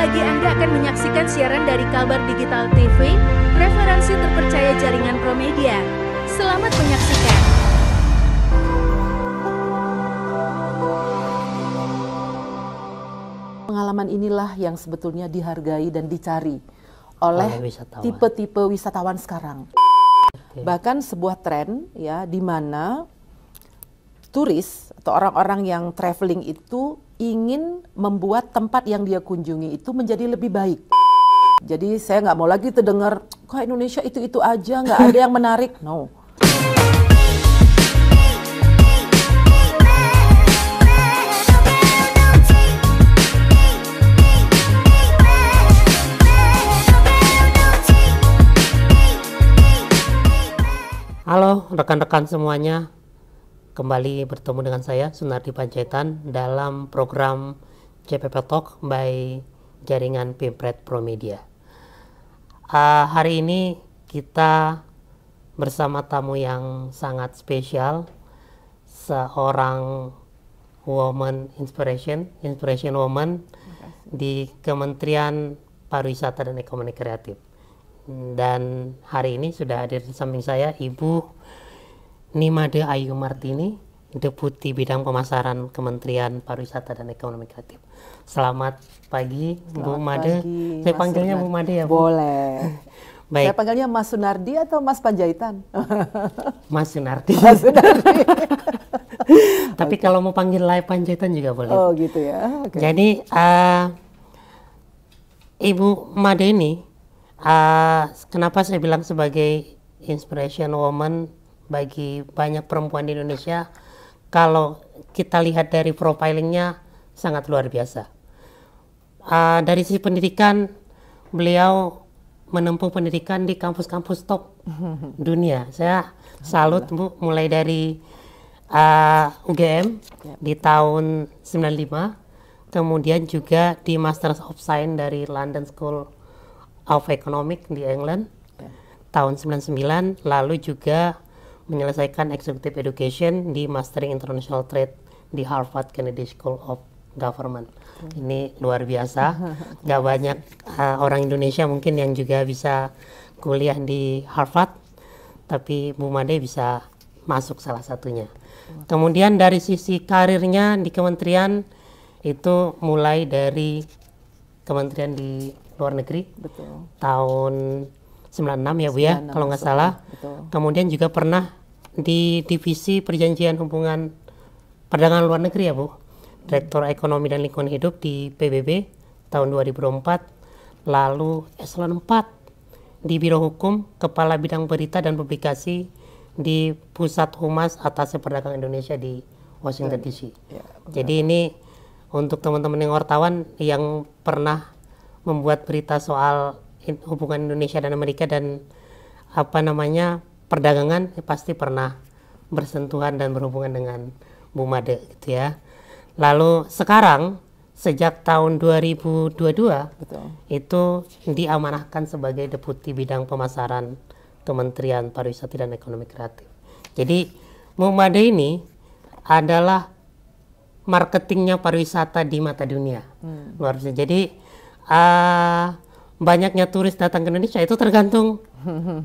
lagi Anda akan menyaksikan siaran dari Kabar Digital TV, referensi terpercaya jaringan Promedia. Selamat menyaksikan. Pengalaman inilah yang sebetulnya dihargai dan dicari oleh tipe-tipe wisatawan sekarang. Bahkan sebuah tren ya di mana turis atau orang-orang yang traveling itu ingin membuat tempat yang dia kunjungi itu menjadi lebih baik. Jadi saya nggak mau lagi terdengar, kok Indonesia itu aja, nggak ada yang menarik. No. Halo rekan-rekan semuanya, kembali bertemu dengan saya Sunardi Panjaitan dalam program JPP Talk by jaringan Pimpret Promedia. Hari ini kita bersama tamu yang sangat spesial, seorang woman inspiration woman di Kementerian Pariwisata dan Ekonomi Kreatif. Dan hari ini sudah hadir di samping saya Ibu Nimade Ayu Martini, Deputi Bidang Pemasaran Kementerian Pariwisata dan Ekonomi Kreatif. Selamat pagi, Bu Made. Saya panggilnya Bu Made ya, Bu? Boleh. Baik. Saya panggilnya Mas Sunardi atau Mas Panjaitan? Mas Sunardi. Mas Sunardi. Tapi kalau mau panggil live Panjaitan juga boleh. Oh gitu ya. Okay. Jadi Ibu Made ini, kenapa saya bilang sebagai inspiration woman bagi banyak perempuan di Indonesia? Kalau kita lihat dari profilingnya sangat luar biasa. Dari sisi pendidikan, beliau menempuh pendidikan di kampus-kampus top dunia. Saya salut, Bu, mulai dari UGM di tahun 95, kemudian juga di Masters of Science dari London School of Economics di England tahun 99, lalu juga menyelesaikan Executive Education di Mastering International Trade di Harvard Kennedy School of Government. Ini luar biasa, gak banyak orang Indonesia mungkin yang juga bisa kuliah di Harvard, tapi Bu Made bisa masuk salah satunya. Kemudian dari sisi karirnya di kementerian itu mulai dari kementerian di luar negeri. Betul. Tahun 96 ya Bu ya, kalau nggak salah. Betul. Kemudian juga pernah di divisi perjanjian hubungan perdagangan luar negeri ya Bu, Direktur Ekonomi dan Lingkungan Hidup di PBB tahun 2004, lalu Eselon 4 di Biro Hukum, Kepala Bidang Berita dan Publikasi di Pusat Humas Atasé Perdagangan Indonesia di Washington DC. Ya, jadi ini untuk teman-teman yang wartawan yang pernah membuat berita soal hubungan Indonesia dan Amerika dan perdagangan, pasti pernah bersentuhan dan berhubungan dengan Bu Made gitu ya. Lalu sekarang sejak tahun 2022 betul, itu diamanahkan sebagai Deputi Bidang Pemasaran Kementerian Pariwisata dan Ekonomi Kreatif. Jadi Bu Made ini adalah marketingnya pariwisata di mata dunia. Luar biasa. Jadi banyaknya turis datang ke Indonesia itu tergantung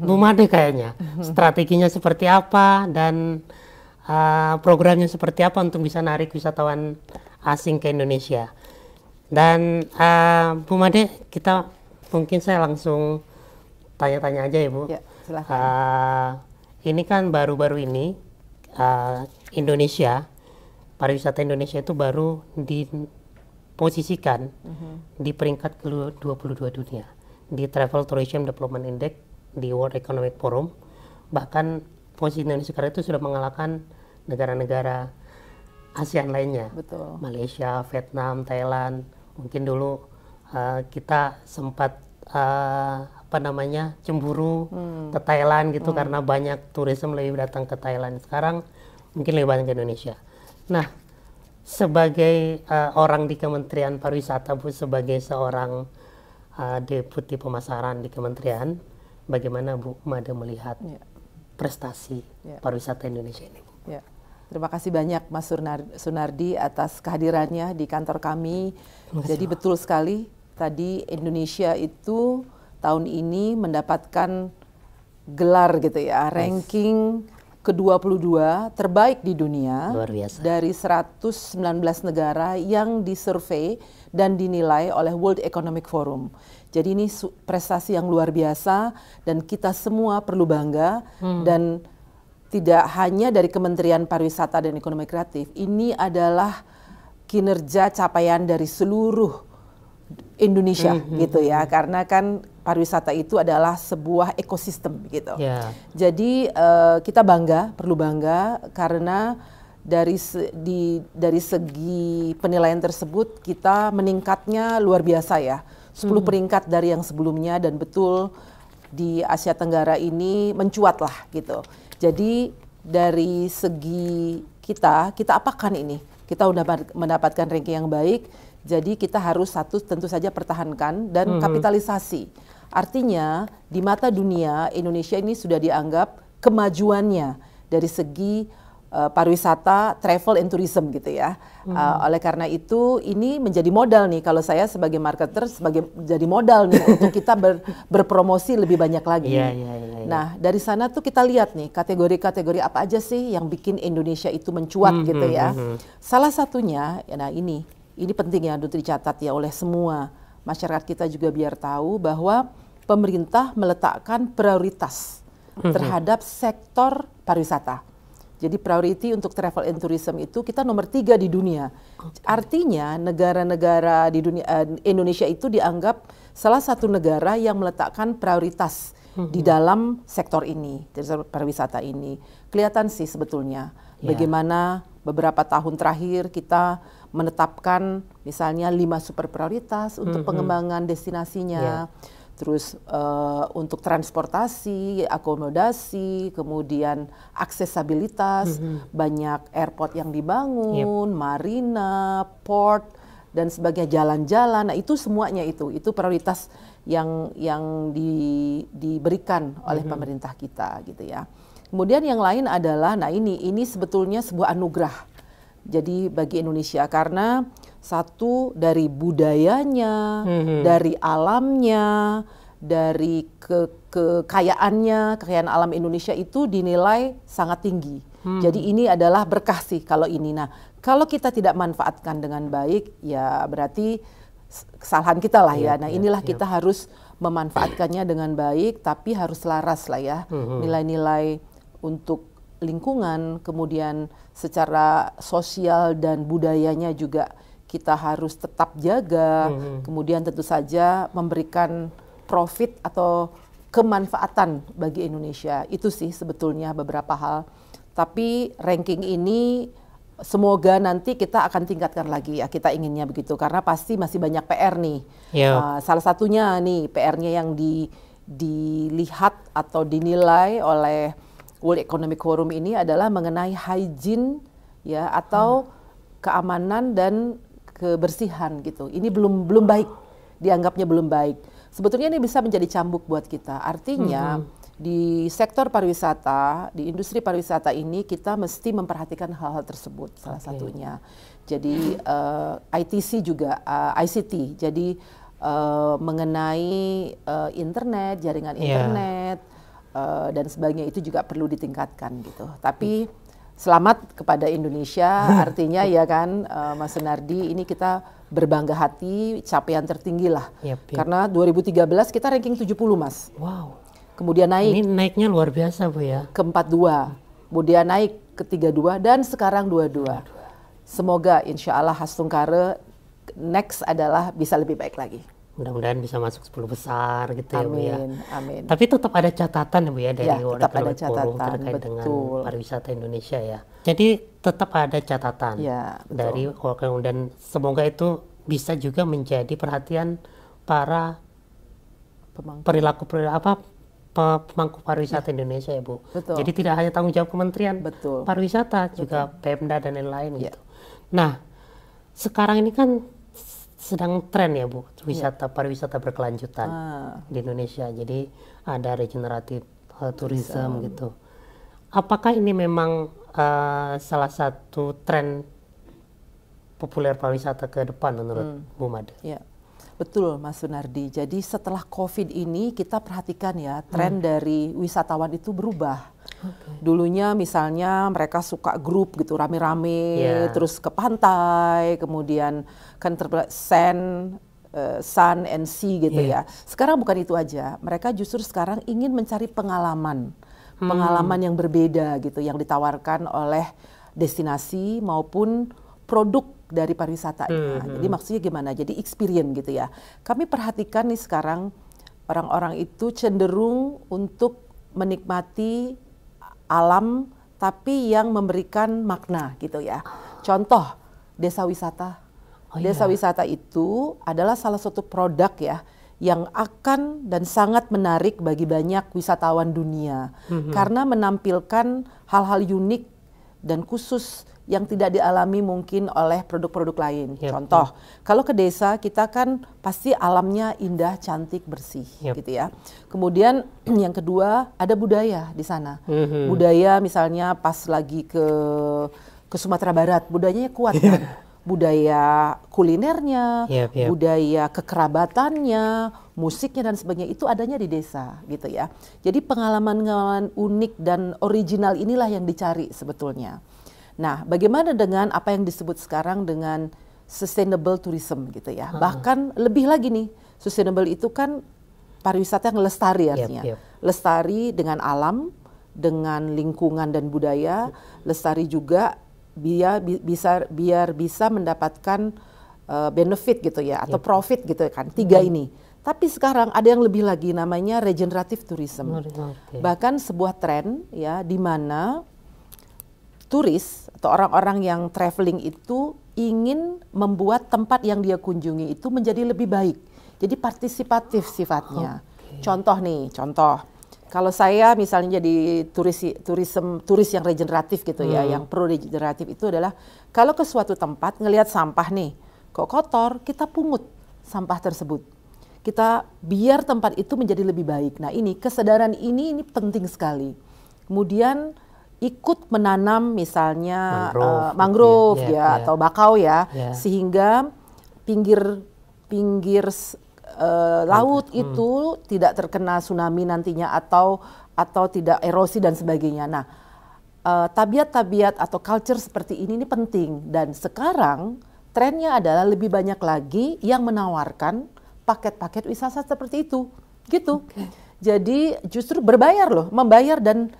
Bu Made kayaknya. Strateginya seperti apa dan programnya seperti apa untuk bisa narik wisatawan asing ke Indonesia. Dan Bu Made, saya langsung tanya-tanya aja ya Bu. Ya, silakan. Ini kan baru-baru ini pariwisata Indonesia itu baru diposisikan di peringkat ke-22 dunia di Travel Tourism Development Index di World Economic Forum. Bahkan posisi Indonesia sekarang itu sudah mengalahkan negara-negara ASEAN lainnya. Betul. Malaysia, Vietnam, Thailand. Mungkin dulu kita sempat cemburu ke Thailand gitu karena banyak turisme lebih datang ke Thailand. Sekarang mungkin lebih banyak ke Indonesia. Nah, sebagai orang di Kementerian Pariwisata, Bu, sebagai seorang Deputi Pemasaran di Kementerian, bagaimana Bu Made melihat prestasi pariwisata Indonesia ini, Bu? Ya. Terima kasih banyak Mas Sunardi atas kehadirannya di kantor kami. Jadi betul sekali tadi Indonesia itu tahun ini mendapatkan gelar gitu ya, ranking ke-22 terbaik di dunia. Luar biasa. Dari 119 negara yang disurvei dan dinilai oleh World Economic Forum. Jadi ini prestasi yang luar biasa dan kita semua perlu bangga dan tidak hanya dari Kementerian Pariwisata dan Ekonomi Kreatif, ini adalah kinerja capaian dari seluruh Indonesia gitu ya, karena kan pariwisata itu adalah sebuah ekosistem gitu. Yeah. Jadi kita bangga, perlu bangga karena dari segi penilaian tersebut kita meningkatnya luar biasa ya, 10 peringkat dari yang sebelumnya dan betul di Asia Tenggara ini mencuat lah gitu. Jadi dari segi kita apakan ini? Kita udah mendapatkan ranking yang baik, jadi kita harus tentu saja pertahankan dan kapitalisasi. Artinya di mata dunia Indonesia ini sudah dianggap kemajuannya dari segi pariwisata, travel and tourism gitu ya. Oleh karena itu ini menjadi modal nih kalau saya sebagai marketer jadi modal nih untuk kita berpromosi lebih banyak lagi. Nah dari sana tuh kita lihat nih kategori-kategori apa aja sih yang bikin Indonesia itu mencuat gitu ya. Salah satunya, nah ini penting ya untuk dicatat ya oleh semua masyarakat kita juga biar tahu bahwa pemerintah meletakkan prioritas terhadap sektor pariwisata. Jadi priority untuk travel and tourism itu kita nomor 3 di dunia. Artinya negara-negara di dunia Indonesia itu dianggap salah satu negara yang meletakkan prioritas di dalam sektor ini, dari sektor pariwisata ini. Kelihatan sih sebetulnya bagaimana beberapa tahun terakhir kita menetapkan misalnya 5 super prioritas untuk pengembangan destinasinya. Terus untuk transportasi, akomodasi, kemudian aksesabilitas, banyak airport yang dibangun, marina, port, dan sebagainya, jalan-jalan. Nah itu semuanya itu prioritas yang diberikan oleh pemerintah kita gitu ya. Kemudian yang lain adalah, nah ini sebetulnya sebuah anugerah. Jadi bagi Indonesia karena satu dari budayanya, dari alamnya, dari kekayaannya, kekayaan alam Indonesia itu dinilai sangat tinggi. Jadi ini adalah berkah sih kalau ini. Nah, kalau kita tidak manfaatkan dengan baik, ya berarti kesalahan kita lah ya. Nah, inilah kita harus memanfaatkannya dengan baik, tapi harus selaras lah ya. Nilai-nilai untuk lingkungan, kemudian secara sosial dan budayanya juga kita harus tetap jaga, kemudian tentu saja memberikan profit atau kemanfaatan bagi Indonesia. Itu sih sebetulnya beberapa hal. Tapi ranking ini semoga nanti kita akan tingkatkan lagi ya, kita inginnya begitu. Karena pasti masih banyak PR nih. Salah satunya nih PR-nya yang dilihat atau dinilai oleh World Economic Forum ini adalah mengenai hygiene ya atau keamanan dan kebersihan gitu. Ini belum baik, dianggapnya belum baik. Sebetulnya ini bisa menjadi cambuk buat kita. Artinya di sektor pariwisata, di industri pariwisata ini kita mesti memperhatikan hal-hal tersebut salah satunya. Jadi ITC juga, ICT. Jadi mengenai internet, jaringan internet dan sebagainya itu juga perlu ditingkatkan gitu. Tapi selamat kepada Indonesia, artinya ya kan Mas Sunardi, ini kita berbangga hati, capaian tertinggi lah. Karena 2013 kita ranking 70 Mas. Wow. Kemudian naik. Ini naiknya luar biasa Bu ya. Ke 42, kemudian naik ke 32 dan sekarang 22. Semoga insya Allah Hastungkare next adalah bisa lebih baik lagi. Mudah-mudahan bisa masuk 10 besar gitu ya Bu ya. Amin. Tapi tetap ada catatan ya Bu ya dari World tetap ada Economic Forum catatan, terkait dengan betul. pariwisata Indonesia ya. Jadi tetap ada catatan dari World Economic, dan semoga itu bisa juga menjadi perhatian para pemangku pariwisata Indonesia ya Bu. Betul. Jadi tidak hanya tanggung jawab Kementerian Pariwisata, juga Pemda dan lain-lain gitu. Nah, sekarang ini kan sedang tren ya Bu, pariwisata berkelanjutan di Indonesia. Jadi ada regeneratif tourism gitu. Apakah ini memang salah satu tren populer pariwisata ke depan menurut Bu Made? Ya. Betul Mas Sunardi. Jadi setelah COVID ini kita perhatikan ya tren dari wisatawan itu berubah. Dulunya misalnya mereka suka grup gitu rame-rame, terus ke pantai, kemudian kan sun and sea gitu ya. Sekarang bukan itu aja. Mereka justru sekarang ingin mencari pengalaman yang berbeda gitu yang ditawarkan oleh destinasi maupun produk dari pariwisatanya. Jadi maksudnya gimana? Jadi experience gitu ya. Kami perhatikan nih sekarang orang-orang itu cenderung untuk menikmati alam tapi yang memberikan makna gitu ya. Contoh desa wisata. Desa wisata itu adalah salah satu produk ya yang akan dan sangat menarik bagi banyak wisatawan dunia karena menampilkan hal-hal unik dan khusus yang tidak dialami mungkin oleh produk-produk lain. Contoh, kalau ke desa kita kan pasti alamnya indah, cantik, bersih, gitu ya. Kemudian yang kedua ada budaya di sana. Budaya misalnya pas lagi ke Sumatera Barat, budayanya kuat kan. Budaya kulinernya, budaya kekerabatannya, musiknya dan sebagainya itu adanya di desa, gitu ya. Jadi pengalaman-pengalaman unik dan original inilah yang dicari sebetulnya. Nah, bagaimana dengan apa yang disebut sekarang dengan sustainable tourism gitu ya. Bahkan lebih lagi nih, sustainable itu kan pariwisata yang lestari artinya. Lestari dengan alam, dengan lingkungan dan budaya, lestari juga biar bisa mendapatkan benefit gitu ya atau profit gitu kan. Tiga ini. Tapi sekarang ada yang lebih lagi namanya regenerative tourism. Bahkan sebuah tren ya di mana turis atau orang-orang yang traveling itu ingin membuat tempat yang dia kunjungi itu menjadi lebih baik. Jadi partisipatif sifatnya. Contoh kalau saya misalnya jadi turis yang regeneratif gitu ya, yang pro regeneratif itu adalah kalau ke suatu tempat ngelihat sampah nih, kok kotor, kita pungut sampah tersebut. Kita biar tempat itu menjadi lebih baik. Nah ini kesadaran ini penting sekali. Kemudian ikut menanam misalnya mangrove atau bakau ya, sehingga pinggir laut itu tidak terkena tsunami nantinya atau tidak erosi dan sebagainya. Nah, tabiat-tabiat atau culture seperti ini penting dan sekarang trennya adalah lebih banyak lagi yang menawarkan paket-paket wisata seperti itu, gitu. Jadi justru membayar dan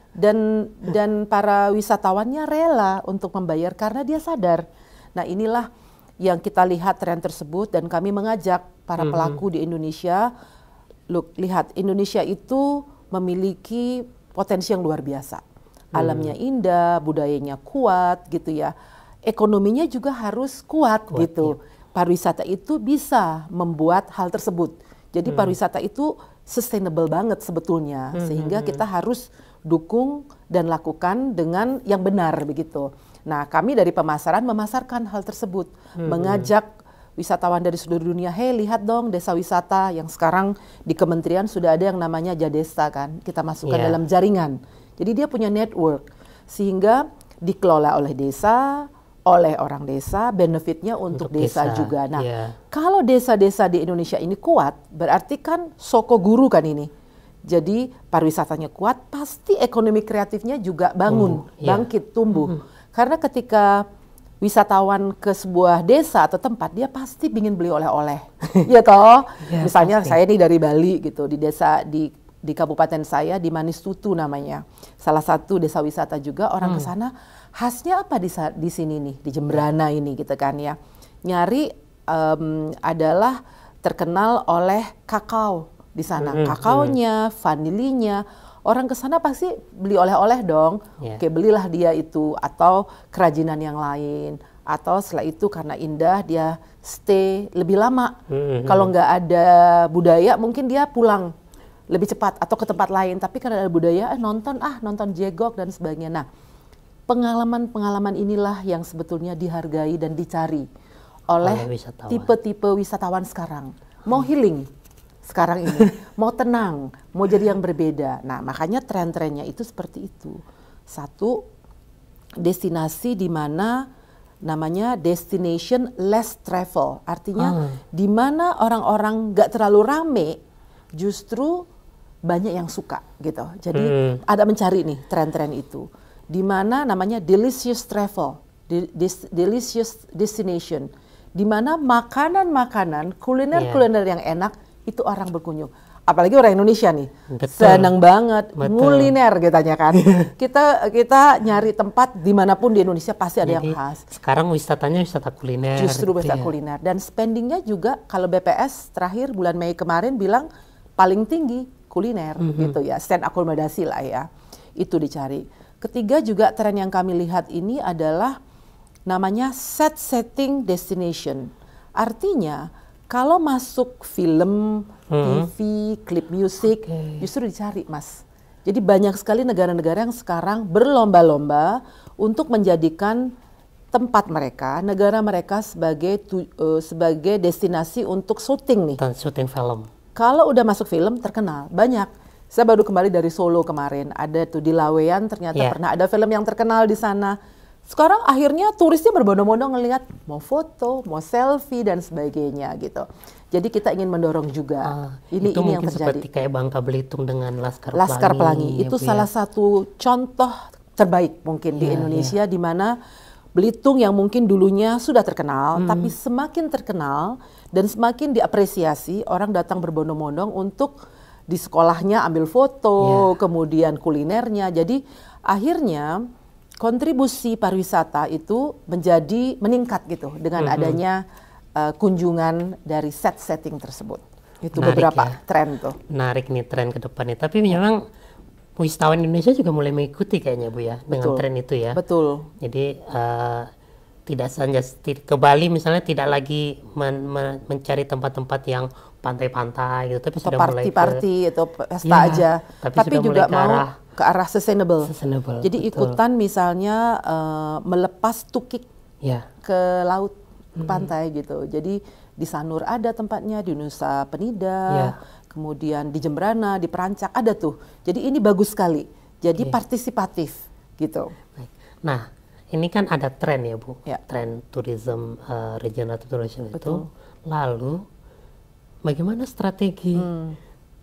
para wisatawannya rela untuk membayar karena dia sadar. Nah inilah yang kita lihat tren tersebut dan kami mengajak para pelaku di Indonesia, lihat Indonesia itu memiliki potensi yang luar biasa. Alamnya indah, budayanya kuat gitu ya. Ekonominya juga harus kuat gitu. Pariwisata itu bisa membuat hal tersebut. Jadi pariwisata itu sustainable banget sebetulnya, sehingga kita harus dukung dan lakukan dengan yang benar begitu. Nah kami dari pemasaran memasarkan hal tersebut, mengajak wisatawan dari seluruh dunia, hey lihat dong desa wisata yang sekarang di kementerian sudah ada yang namanya Jadesta kan, kita masukkan dalam jaringan. Jadi dia punya network, sehingga dikelola oleh desa, oleh orang desa, benefitnya untuk desa juga. Nah, kalau desa-desa di Indonesia ini kuat, berarti kan soko guru kan ini. Jadi pariwisatanya kuat, pasti ekonomi kreatifnya juga bangkit, tumbuh. Karena ketika wisatawan ke sebuah desa atau tempat, dia pasti ingin beli oleh-oleh. Ya toh, misalnya saya nih dari Bali gitu, di desa di kabupaten saya di Manistutu namanya. Salah satu desa wisata juga, orang ke sana khasnya apa di sini nih, di Jembrana ini gitu kan ya. Nyari adalah terkenal oleh kakao di sana. Kakaonya, vanilinya, orang ke sana pasti beli oleh-oleh dong. Oke, belilah dia itu atau kerajinan yang lain. Atau setelah itu karena indah dia stay lebih lama. Kalau nggak ada budaya mungkin dia pulang lebih cepat atau ke tempat lain. Tapi karena ada budaya nonton jegok dan sebagainya. Nah, pengalaman-pengalaman inilah yang sebetulnya dihargai dan dicari oleh tipe-tipe wisatawan sekarang. Mau healing sekarang ini, mau tenang, mau jadi yang berbeda. Nah, makanya tren-trennya itu seperti itu. Satu, destinasi di mana namanya destination less travel. Artinya di mana orang-orang nggak terlalu rame, justru banyak yang suka gitu. Jadi ada mencari nih tren-tren itu. Di mana namanya delicious travel, delicious destination. Di mana makanan-makanan, kuliner-kuliner yang enak itu orang berkunjung. Apalagi orang Indonesia nih, senang banget kuliner katanya kan. Kita nyari tempat dimanapun di Indonesia pasti ada yang khas. Sekarang wisatanya wisata kuliner. Justru wisata kuliner. Dan spendingnya juga kalau BPS terakhir bulan Mei kemarin bilang paling tinggi kuliner gitu ya. Stand akomodasi lah ya, itu dicari. Ketiga juga tren yang kami lihat ini adalah namanya set setting destination. Artinya kalau masuk film, TV, klip musik, justru dicari, Mas. Jadi banyak sekali negara-negara yang sekarang berlomba-lomba untuk menjadikan tempat mereka, negara mereka sebagai destinasi untuk syuting nih. Syuting film. Kalau udah masuk film terkenal, banyak. Saya baru kembali dari Solo kemarin, ada tuh di Laweyan ternyata pernah ada film yang terkenal di sana. Sekarang akhirnya turisnya berbondong-bondong ngelihat mau foto, mau selfie dan sebagainya gitu. Jadi kita ingin mendorong juga. Ini yang terjadi. Seperti kayak Bangka Belitung dengan Laskar Pelangi. Itu salah satu contoh terbaik mungkin di Indonesia di mana Belitung yang mungkin dulunya sudah terkenal, tapi semakin terkenal dan semakin diapresiasi, orang datang berbondong-bondong untuk di sekolahnya ambil foto, kemudian kulinernya. Jadi akhirnya kontribusi pariwisata itu meningkat gitu dengan adanya kunjungan dari setting tersebut. Itu menarik beberapa tren tuh. Menarik nih tren ke depannya. Tapi memang wisatawan Indonesia juga mulai mengikuti kayaknya Bu ya dengan tren itu ya. Betul. Jadi tidak saja ke Bali misalnya tidak lagi mencari tempat-tempat yang pantai-pantai gitu, tapi sudah mulai party atau pesta aja. Tapi juga mau ke arah sustainable. Jadi ikutan misalnya melepas tukik ke laut, ke pantai gitu. Jadi di Sanur ada tempatnya, di Nusa Penida, kemudian di Jembrana, di Perancak ada tuh. Jadi ini bagus sekali. Jadi partisipatif gitu. Nah, ini kan ada tren ya Bu, tren tourism, regenerative tourism itu. Lalu bagaimana strategi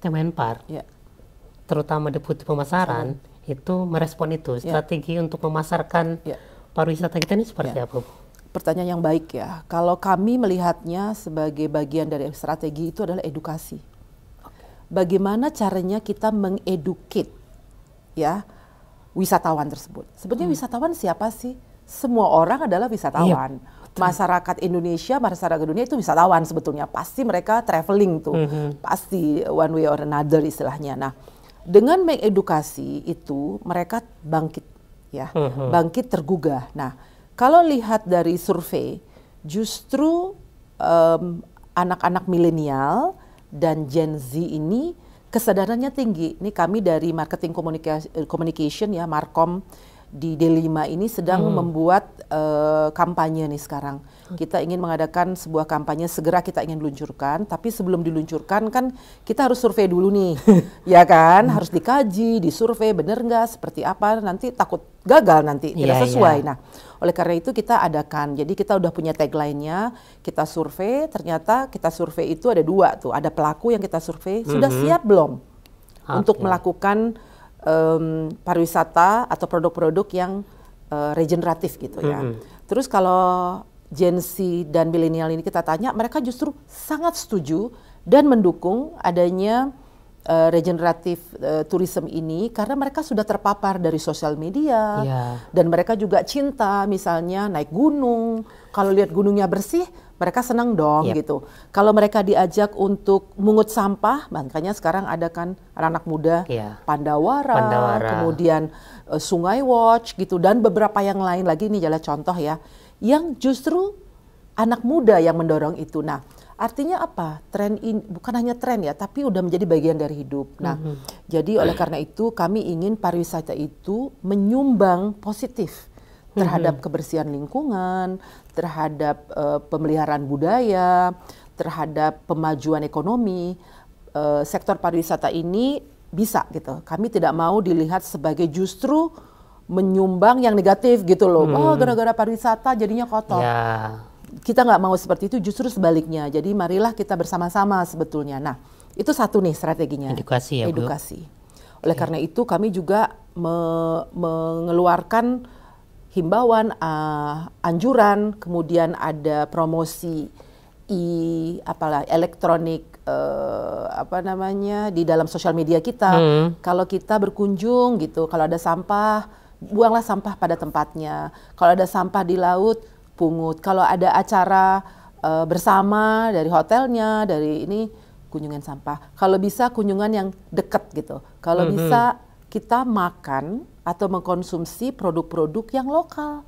Kemenpar? Terutama Deputi Pemasaran itu merespon itu, strategi untuk memasarkan pariwisata kita ini seperti apa Bu? Pertanyaan yang baik ya. Kalau kami melihatnya sebagai bagian dari strategi itu adalah edukasi. Bagaimana caranya kita mengeduket ya wisatawan tersebut. Sebenarnya wisatawan siapa sih? Semua orang adalah wisatawan. Masyarakat Indonesia, masyarakat dunia itu wisatawan sebetulnya. Pasti mereka traveling tuh. Pasti one way or another istilahnya. Nah, dengan mengedukasi itu mereka bangkit ya, bangkit tergugah. Nah, kalau lihat dari survei, justru anak-anak milenial dan Gen Z ini kesadarannya tinggi. Ini kami dari marketing communication ya, Markom di D5 ini sedang membuat kampanye nih sekarang. Kita ingin mengadakan sebuah kampanye, segera kita ingin luncurkan, tapi sebelum diluncurkan kan kita harus survei dulu nih, ya kan? Harus dikaji, disurvei bener nggak, seperti apa, nanti takut gagal nanti, tidak sesuai. Nah, oleh karena itu kita adakan, jadi kita udah punya tagline-nya, kita survei, ternyata kita survei itu ada 2 tuh, ada pelaku yang kita survei, sudah siap belum untuk melakukan pariwisata atau produk-produk yang regeneratif gitu ya. Terus kalau Gen Z dan milenial ini kita tanya, mereka justru sangat setuju dan mendukung adanya regeneratif tourism ini karena mereka sudah terpapar dari sosial media dan mereka juga cinta misalnya naik gunung. Kalau lihat gunungnya bersih, mereka senang dong gitu. Kalau mereka diajak untuk mungut sampah, makanya sekarang ada kan anak-anak muda Pandawara, kemudian Sungai Watch gitu dan beberapa yang lain lagi, ini adalah contoh ya, yang justru anak muda yang mendorong itu. Nah, artinya apa? Tren ini bukan hanya tren ya, tapi udah menjadi bagian dari hidup. Nah, jadi oleh karena itu kami ingin pariwisata itu menyumbang positif terhadap kebersihan lingkungan, terhadap pemeliharaan budaya, terhadap pemajuan ekonomi. Sektor pariwisata ini bisa gitu. Kami tidak mau dilihat sebagai justru menyumbang yang negatif gitu loh. Oh, gara-gara pariwisata jadinya kotor. Kita nggak mau seperti itu, justru sebaliknya. Jadi marilah kita bersama-sama sebetulnya. Nah, itu satu nih strateginya. Edukasi ya, Bu. Edukasi. Oleh karena itu kami juga mengeluarkan himbauan, anjuran, kemudian ada promosi elektronik di dalam sosial media kita. Kalau kita berkunjung gitu, kalau ada sampah, buanglah sampah pada tempatnya. Kalau ada sampah di laut, pungut. Kalau ada acara bersama dari hotelnya, dari ini, kunjungan sampah. Kalau bisa kunjungan yang dekat gitu. Kalau bisa kita makan atau mengkonsumsi produk-produk yang lokal,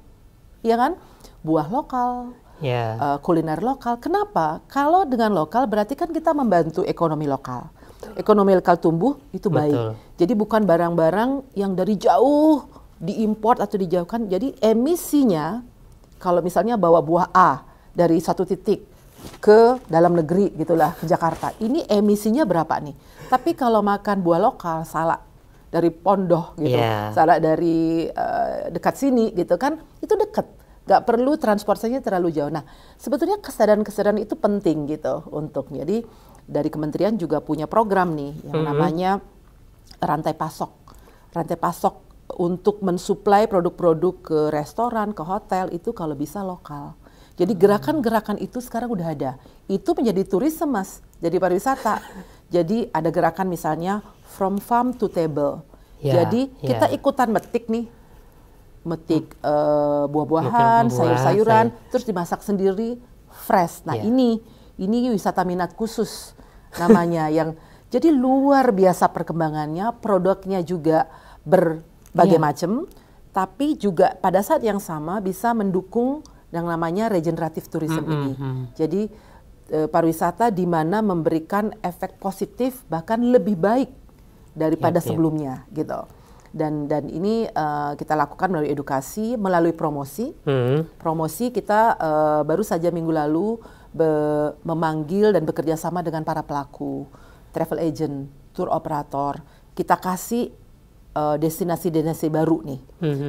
ya kan? Buah lokal, kuliner lokal. Kenapa? Kalau dengan lokal berarti kan kita membantu ekonomi lokal. Ekonomi lokal tumbuh itu baik. Jadi bukan barang-barang yang dari jauh diimport atau dijauhkan. Jadi emisinya, kalau misalnya bawa buah A dari satu titik ke dalam negeri gitulah, ke Jakarta, ini emisinya berapa nih? Tapi kalau makan buah lokal, salak dari Pondoh gitu, salak dari dekat sini gitu kan, itu dekat. Gak perlu transportasinya terlalu jauh. Nah, sebetulnya kesadaran-kesadaran itu penting gitu untuk. Jadi dari kementerian juga punya program nih yang namanya rantai pasok. Rantai pasok untuk mensuplai produk-produk ke restoran, ke hotel itu kalau bisa lokal. Jadi gerakan-gerakan itu sekarang udah ada. Itu menjadi tourism, Mas. Jadi pariwisata. Jadi ada gerakan misalnya from farm to table. Jadi kita ikutan metik nih. Metik buah-buahan, sayur-sayuran, terus dimasak sendiri fresh. Nah, ini wisata minat khusus namanya yang jadi luar biasa perkembangannya, produknya juga berbagai macam, tapi juga pada saat yang sama bisa mendukung yang namanya regeneratif tourism ini. Jadi pariwisata di mana memberikan efek positif bahkan lebih baik daripada sebelumnya gitu. Dan ini kita lakukan melalui edukasi, melalui promosi. Promosi kita baru saja minggu lalu memanggil dan bekerja sama dengan para pelaku, travel agent, tour operator. Kita kasih destinasi-destinasi baru nih.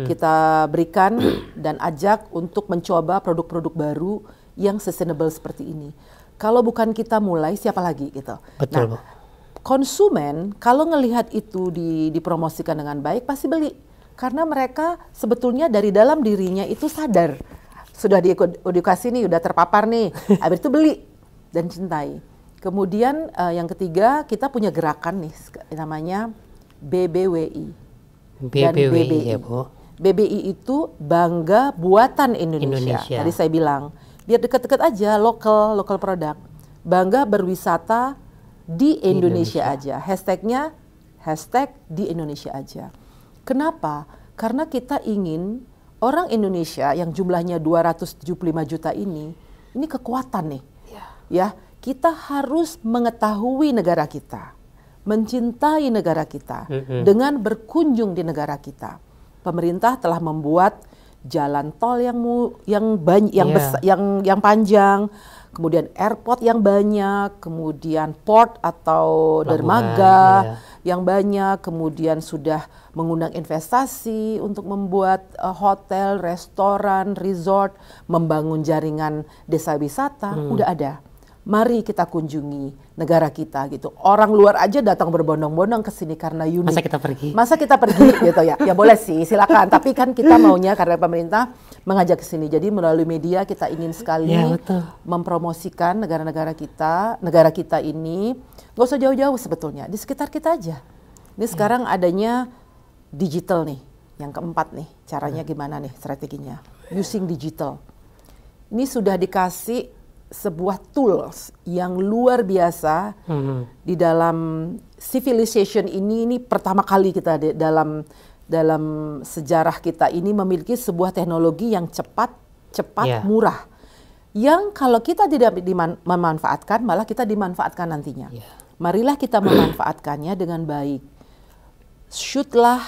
Kita berikan dan ajak untuk mencoba produk-produk baru yang sustainable seperti ini. Kalau bukan kita mulai, siapa lagi gitu. Betul, Bu. Konsumen kalau ngelihat itu dipromosikan dengan baik pasti beli. Karena mereka sebetulnya dari dalam dirinya itu sadar. Sudah diedukasi nih, udah terpapar nih. Habis itu beli dan cintai. Kemudian yang ketiga kita punya gerakan nih namanya BBWI. Dan BBI. Ya, Bu. BBI itu Bangga Buatan Indonesia. Tadi saya bilang, biar dekat-dekat aja lokal produk. Bangga berwisata di Indonesia aja. Hashtagnya di Indonesia aja. Kenapa? Karena kita ingin orang Indonesia yang jumlahnya 275 juta ini kekuatan nih. Ya, kita harus mengetahui negara kita, mencintai negara kita dengan berkunjung di negara kita. Pemerintah telah membuat jalan tol yang panjang, kemudian airport yang banyak, kemudian port atau dermaga yang banyak, kemudian sudah mengundang investasi untuk membuat hotel, restoran, resort, membangun jaringan desa wisata, udah ada. Mari kita kunjungi negara kita gitu. Orang luar aja datang berbondong-bondong ke sini karena unik. Masa kita pergi gitu ya? Ya boleh sih, silakan. Tapi kan kita maunya karena pemerintah mengajak ke sini. Jadi melalui media kita ingin sekali mempromosikan negara kita ini. Gak usah jauh-jauh sebetulnya, di sekitar kita aja. Ini sekarang adanya digital nih, yang keempat nih. Caranya gimana nih strateginya? Using digital. Ini sudah dikasih sebuah tools yang luar biasa di dalam civilization ini pertama kali kita dalam sejarah kita ini memiliki sebuah teknologi yang cepat, murah. Yang kalau kita tidak memanfaatkan, malah kita dimanfaatkan nantinya. Marilah kita memanfaatkannya dengan baik. Shootlah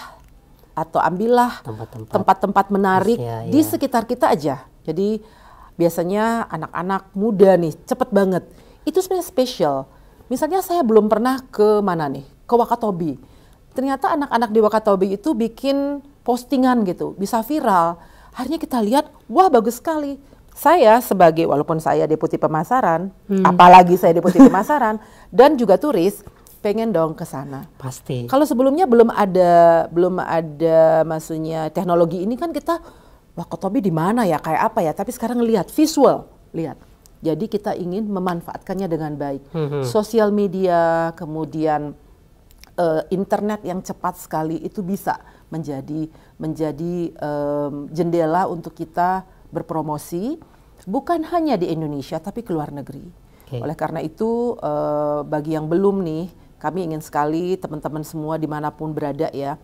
atau ambillah tempat-tempat menarik di sekitar kita aja. Jadi biasanya anak-anak muda nih, cepet banget. Itu sebenarnya spesial. Misalnya saya belum pernah ke mana nih, ke Wakatobi. Ternyata anak-anak di Wakatobi itu bikin postingan gitu, bisa viral. Akhirnya kita lihat, wah bagus sekali. Saya sebagai, walaupun saya deputi pemasaran, apalagi saya deputi pemasaran, dan juga turis, pengen dong ke sana. Pasti. Kalau sebelumnya belum ada maksudnya teknologi ini kan kita, wah Kotobi di mana ya, kayak apa ya? Tapi sekarang lihat visual, lihat. Jadi kita ingin memanfaatkannya dengan baik. Sosial media, kemudian internet yang cepat sekali itu bisa menjadi jendela untuk kita berpromosi, bukan hanya di Indonesia tapi ke luar negeri. Oleh karena itu, bagi yang belum nih, kami ingin sekali teman-teman semua dimanapun berada ya,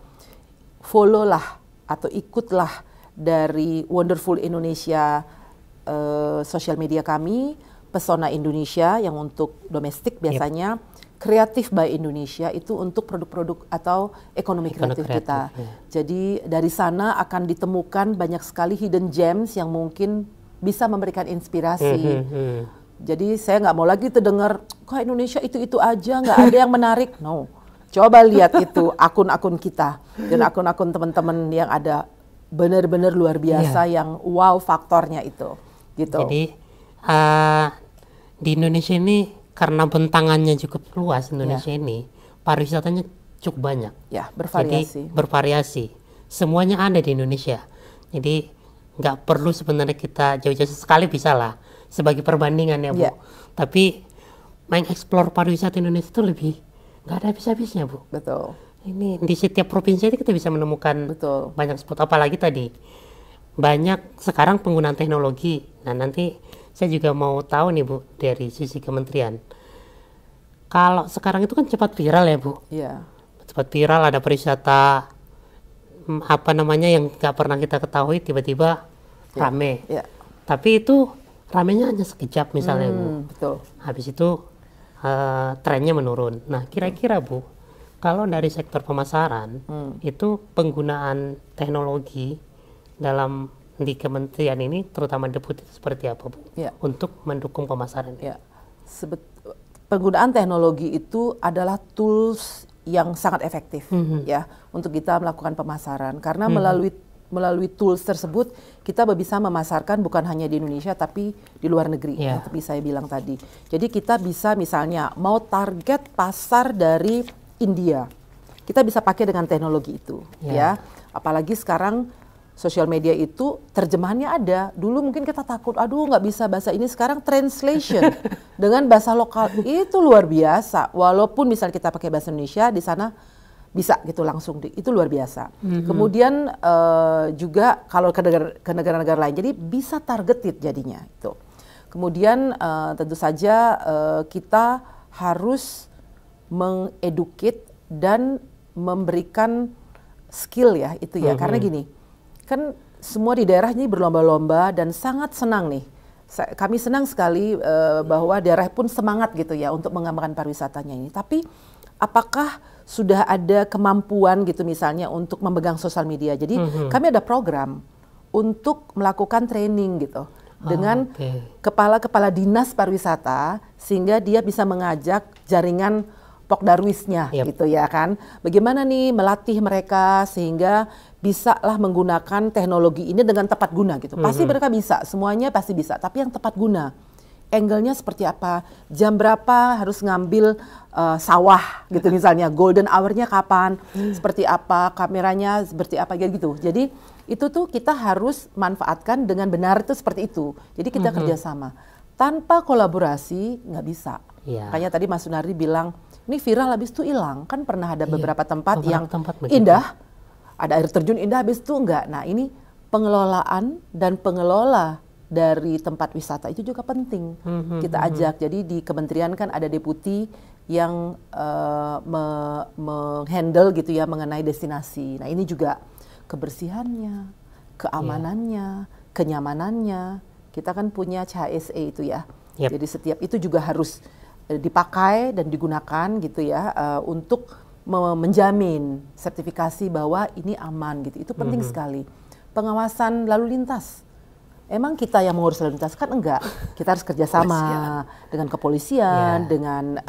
follow lah atau ikutlah dari Wonderful Indonesia sosial media kami, Pesona Indonesia yang untuk domestik biasanya, Kreatif by Indonesia itu untuk produk-produk atau ekonomi kreatif kita. Jadi dari sana akan ditemukan banyak sekali hidden gems yang mungkin bisa memberikan inspirasi. Jadi saya nggak mau lagi terdengar, kok Indonesia itu aja, nggak ada yang menarik. No, coba lihat itu akun-akun kita dan akun-akun teman-teman yang ada benar-benar luar biasa yang wow faktornya itu. Gitu. Jadi di Indonesia ini karena bentangannya cukup luas Indonesia ini, pariwisatanya cukup banyak. Ya, bervariasi. Jadi bervariasi. Semuanya ada di Indonesia. Jadi nggak perlu sebenarnya kita jauh-jauh, sekali bisa lah sebagai perbandingan ya Bu. Tapi mengeksplor pariwisata Indonesia itu lebih nggak ada habis-habisnya Bu. Betul. Ini di setiap provinsi itu kita bisa menemukan banyak spot. Apalagi tadi banyak sekarang penggunaan teknologi. Nah nanti saya juga mau tahu nih Bu dari sisi kementerian. Kalau sekarang itu kan cepat viral ya Bu. Iya. Cepat viral, ada pariwisata apa namanya yang nggak pernah kita ketahui tiba-tiba rame. Iya. Tapi itu ramenya hanya sekejap misalnya Bu. Betul. Habis itu trennya menurun. Nah kira-kira Bu, kalau dari sektor pemasaran itu penggunaan teknologi dalam di kementerian ini, terutama deputi, seperti apa Bu? Untuk mendukung pemasaran? Penggunaan teknologi itu adalah tools yang sangat efektif ya untuk kita melakukan pemasaran, karena melalui tools tersebut kita bisa memasarkan bukan hanya di Indonesia tapi di luar negeri. Seperti saya bilang tadi. Jadi kita bisa misalnya mau target pasar dari India, kita bisa pakai dengan teknologi itu ya. Apalagi sekarang sosial media itu terjemahannya ada. Dulu mungkin kita takut, aduh nggak bisa bahasa ini. Sekarang translation dengan bahasa lokal itu luar biasa. Walaupun misalnya kita pakai bahasa Indonesia, di sana bisa gitu langsung. Itu luar biasa. Kemudian juga kalau ke negara-negara lain, jadi bisa targeted jadinya itu. Kemudian tentu saja kita harus mengeducate dan memberikan skill ya itu ya. Karena gini, kan semua di daerah ini berlomba-lomba dan sangat senang nih. Kami senang sekali bahwa daerah pun semangat gitu ya untuk mengembangkan pariwisatanya ini. Tapi apakah sudah ada kemampuan gitu misalnya untuk memegang sosial media? Jadi kami ada program untuk melakukan training gitu dengan kepala-kepala dinas pariwisata sehingga dia bisa mengajak jaringan Pokdarwisnya gitu ya kan. Bagaimana nih melatih mereka sehingga bisa lah menggunakan teknologi ini dengan tepat guna gitu. Pasti mereka bisa, semuanya pasti bisa. Tapi yang tepat guna, angle-nya seperti apa, jam berapa harus ngambil sawah gitu misalnya, golden hour-nya kapan, seperti apa, kameranya seperti apa gitu. Jadi itu tuh kita harus manfaatkan dengan benar itu seperti itu. Jadi kita kerjasama. Tanpa kolaborasi nggak bisa. Makanya tadi Mas Sunardi bilang, ini viral habis itu hilang. Kan pernah ada beberapa tempat yang indah, ada air terjun indah habis itu enggak. Nah ini pengelolaan dan pengelola dari tempat wisata itu juga penting kita ajak. Jadi di kementerian kan ada deputi yang menghandle gitu ya mengenai destinasi. Nah ini juga kebersihannya, keamanannya, kenyamanannya. Kita kan punya CHSE itu ya. Jadi setiap itu juga harus dipakai dan digunakan gitu ya untuk menjamin sertifikasi bahwa ini aman gitu. Itu penting sekali. Pengawasan lalu lintas. Emang kita yang mengurus lalu lintas kan enggak. Kita harus kerjasama dengan kepolisian, dengan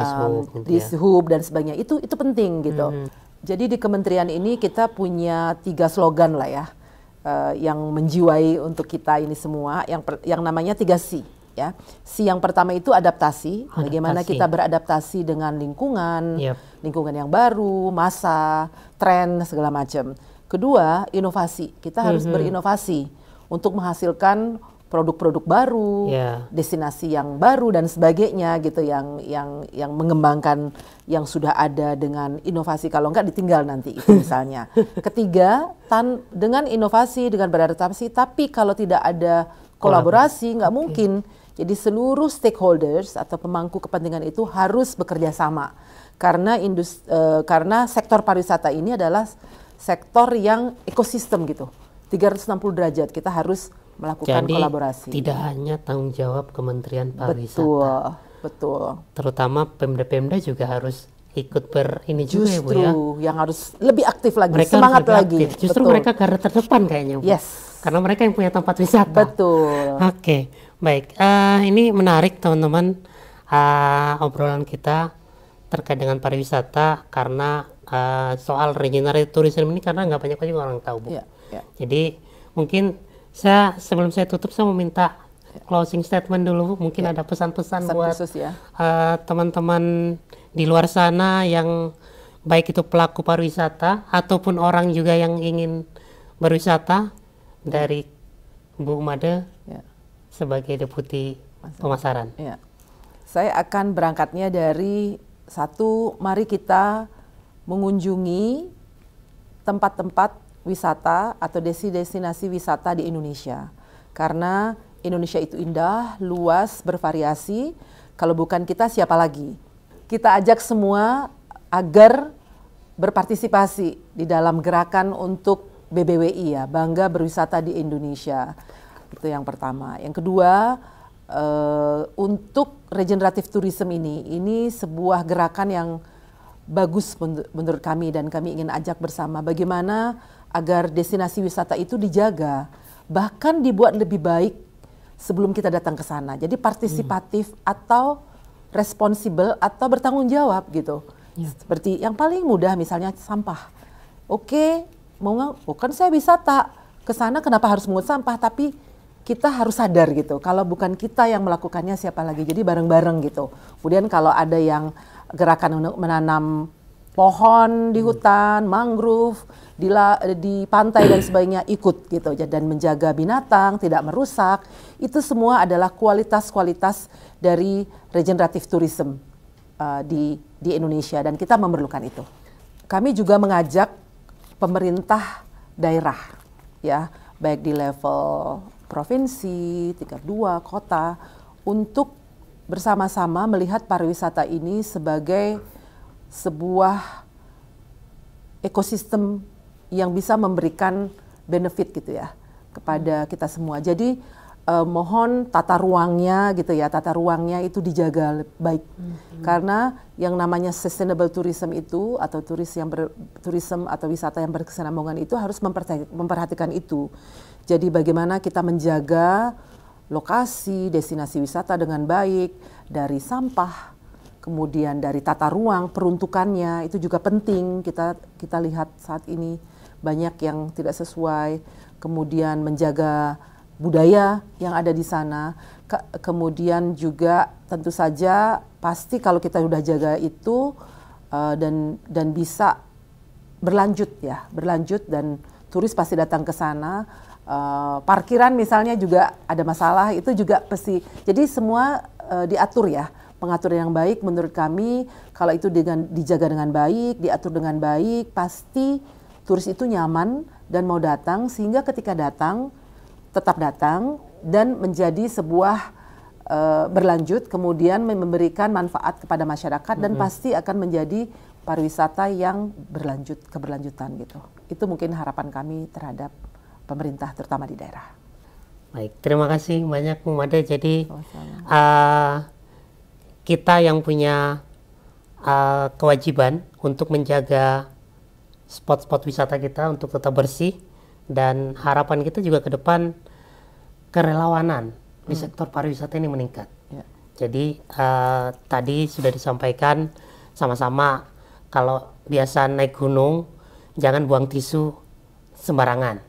Dishub dan sebagainya. Itu penting gitu. Jadi di kementerian ini kita punya 3 slogan lah ya, yang menjiwai untuk kita ini semua, yang namanya 3C. Ya, C yang pertama itu adaptasi, bagaimana kita beradaptasi dengan lingkungan, lingkungan yang baru, masa, tren, segala macam. Kedua, inovasi, kita harus berinovasi untuk menghasilkan produk-produk baru, destinasi yang baru dan sebagainya gitu, yang mengembangkan yang sudah ada dengan inovasi, kalau enggak ditinggal nanti itu misalnya. Ketiga, dengan inovasi, dengan beradaptasi, tapi kalau tidak ada kolaborasi nggak mungkin. Jadi seluruh stakeholders atau pemangku kepentingan itu harus bekerja sama, karena sektor pariwisata ini adalah sektor yang ekosistem gitu, 360 derajat, kita harus melakukan kolaborasi. Tidak hanya tanggung jawab Kementerian Pariwisata. Betul. Terutama Pemda-Pemda juga harus ikut ini juga ya Bu ya. Justru yang harus lebih aktif lagi, mereka semangat lebih lagi. Aktif. Justru mereka garda terdepan kayaknya Bu. Yes. Karena mereka yang punya tempat wisata. Betul. Oke, baik. Ini menarik teman-teman, obrolan kita terkait dengan pariwisata, karena soal regeneratif tourism ini karena nggak banyak juga orang tahu Bu. Jadi mungkin sebelum saya tutup, saya mau minta closing statement dulu. Mungkin ada pesan-pesan buat teman-teman di luar sana, yang baik itu pelaku pariwisata ataupun orang juga yang ingin berwisata, dari Bu Made sebagai Deputi Pemasaran. Saya akan berangkatnya dari mari kita mengunjungi tempat-tempat wisata atau destinasi wisata di Indonesia, karena Indonesia itu indah, luas, bervariasi. Kalau bukan kita, siapa lagi? Kita ajak semua agar berpartisipasi di dalam gerakan untuk BBWI ya, bangga berwisata di Indonesia. Itu yang pertama. Yang kedua, untuk regeneratif tourism ini sebuah gerakan yang bagus menurut kami, dan kami ingin ajak bersama bagaimana agar destinasi wisata itu dijaga, bahkan dibuat lebih baik sebelum kita datang ke sana. Jadi partisipatif atau responsibel atau bertanggung jawab gitu. Seperti yang paling mudah misalnya sampah. Oke, bukan saya wisata ke sana, kenapa harus mengut sampah? Tapi kita harus sadar gitu, kalau bukan kita yang melakukannya, siapa lagi? Jadi bareng-bareng gitu. Kemudian kalau ada yang gerakan untuk menanam pohon di hutan, mangrove, di pantai dan sebagainya, ikut gitu, dan menjaga binatang, tidak merusak. Itu semua adalah kualitas-kualitas dari regeneratif tourism di Indonesia, dan kita memerlukan itu. Kami juga mengajak pemerintah daerah, ya, baik di level provinsi, tingkat 2, kota, untuk bersama-sama melihat pariwisata ini sebagai sebuah ekosistem yang bisa memberikan benefit gitu ya kepada kita semua. Jadi mohon tata ruangnya gitu ya, tata ruangnya itu dijaga baik. Karena yang namanya sustainable tourism itu, atau tourism atau wisata yang berkesinambungan itu harus memperhatikan itu. Jadi bagaimana kita menjaga lokasi, destinasi wisata dengan baik, dari sampah, kemudian dari tata ruang, peruntukannya itu juga penting. Kita lihat saat ini banyak yang tidak sesuai, kemudian menjaga budaya yang ada di sana, kemudian juga tentu saja pasti kalau kita sudah jaga itu dan bisa berlanjut dan turis pasti datang ke sana. Parkiran misalnya juga ada masalah, itu juga pasti. Jadi semua diatur ya, pengaturan yang baik menurut kami. Kalau itu dijaga dengan baik, diatur dengan baik, pasti turis itu nyaman dan mau datang, sehingga ketika datang tetap datang dan menjadi sebuah berlanjut, kemudian memberikan manfaat kepada masyarakat, dan pasti akan menjadi pariwisata yang keberlanjutan gitu. Itu mungkin harapan kami terhadap pemerintah, terutama di daerah. Baik, terima kasih banyak Bu Made. Jadi kita yang punya kewajiban untuk menjaga spot-spot wisata kita untuk tetap bersih, dan harapan kita juga ke depan kerelawanan di sektor pariwisata ini meningkat. Jadi tadi sudah disampaikan sama-sama kalau biasa naik gunung jangan buang tisu sembarangan,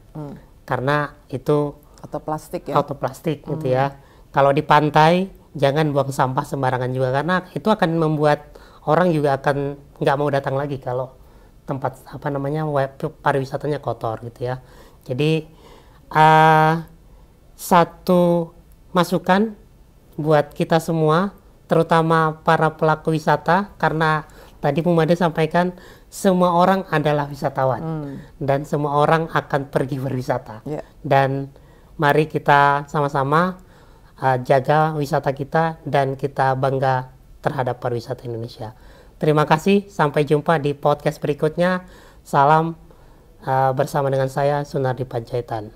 karena itu Atau plastik ya. gitu ya. Kalau di pantai jangan buang sampah sembarangan juga, karena itu akan membuat orang juga akan nggak mau datang lagi kalau tempat pariwisatanya kotor gitu ya. Jadi satu masukan buat kita semua, terutama para pelaku wisata, karena tadi Bu Made sampaikan semua orang adalah wisatawan dan semua orang akan pergi berwisata. Dan mari kita sama-sama jaga wisata kita dan kita bangga terhadap pariwisata Indonesia. Terima kasih, sampai jumpa di podcast berikutnya. Salam bersama dengan saya Sunardi Panjaitan.